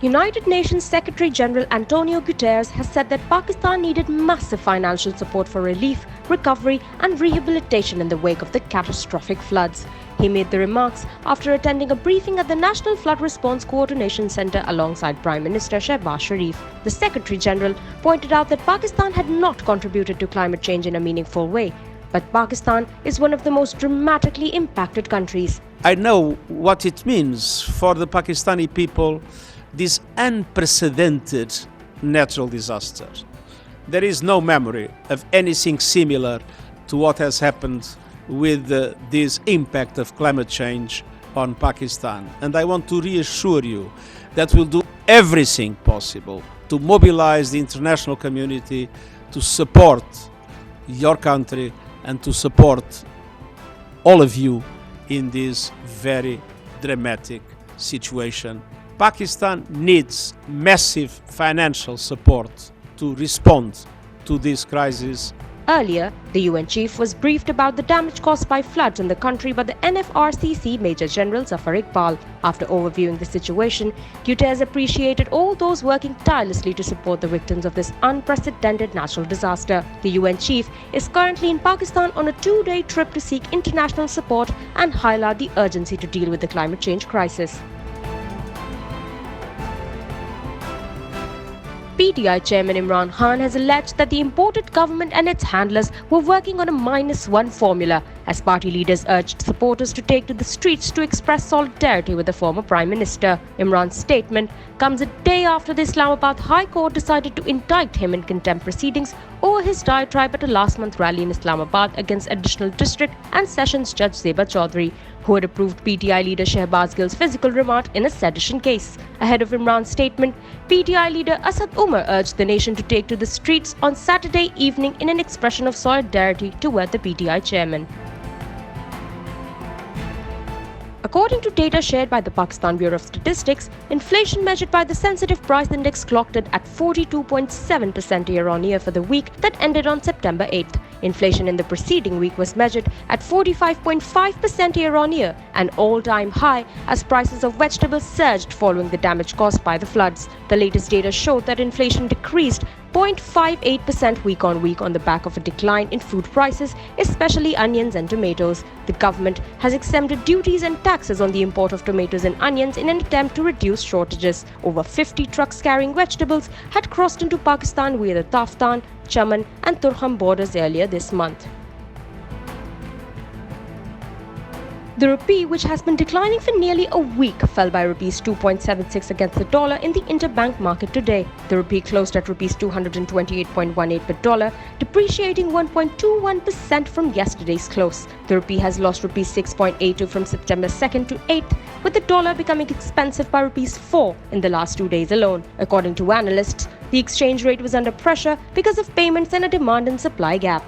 United Nations Secretary-General Antonio Guterres has said that Pakistan needed massive financial support for relief, recovery and rehabilitation in the wake of the catastrophic floods. He made the remarks after attending a briefing at the National Flood Response Coordination Centre alongside Prime Minister Shehbaz Sharif. The Secretary-General pointed out that Pakistan had not contributed to climate change in a meaningful way, but Pakistan is one of the most dramatically impacted countries. I know what it means for the Pakistani people, this unprecedented natural disaster. There is no memory of anything similar to what has happened with this impact of climate change on Pakistan. And I want to reassure you that we'll do everything possible to mobilize the international community to support your country and to support all of you in this very dramatic situation. Pakistan needs massive financial support to respond to this crisis. Earlier, the UN chief was briefed about the damage caused by floods in the country by the NFRCC Major General Zafar Iqbal. After overviewing the situation, Guterres appreciated all those working tirelessly to support the victims of this unprecedented natural disaster. The UN chief is currently in Pakistan on a 2-day trip to seek international support and highlight the urgency to deal with the climate change crisis. PTI Chairman Imran Khan has alleged that the imported government and its handlers were working on a -1 formula as party leaders urged supporters to take to the streets to express solidarity with the former Prime Minister. Imran's statement comes a day after the Islamabad High Court decided to indict him in contempt proceedings over his diatribe at a last month rally in Islamabad against Additional District and Sessions Judge Zeba Chaudhry, who had approved PTI leader Shehbaz Gill's physical remand in a sedition case. Ahead of Imran's statement, PTI leader Asad Umar urged the nation to take to the streets on Saturday evening in an expression of solidarity toward the PTI chairman. According to data shared by the Pakistan Bureau of Statistics, inflation measured by the sensitive price index clocked at 42.7% year-on-year for the week that ended on September 8th. Inflation in the preceding week was measured at 45.5% year-on-year, an all-time high as prices of vegetables surged following the damage caused by the floods. The latest data showed that inflation decreased 0.58% week-on-week on the back of a decline in food prices, especially onions and tomatoes. The government has exempted duties and taxes on the import of tomatoes and onions in an attempt to reduce shortages. Over 50 trucks carrying vegetables had crossed into Pakistan via the Taftan, Chaman and Turham borders earlier this month. The rupee, which has been declining for nearly a week, fell by rupees 2.76 against the dollar in the interbank market today. The rupee closed at rupees 228.18 per dollar, depreciating 1.21% from yesterday's close. The rupee has lost rupees 6.82 from September 2nd to 8th, with the dollar becoming expensive by rupees 4 in the last 2 days alone. According to analysts, the exchange rate was under pressure because of payments and a demand and supply gap.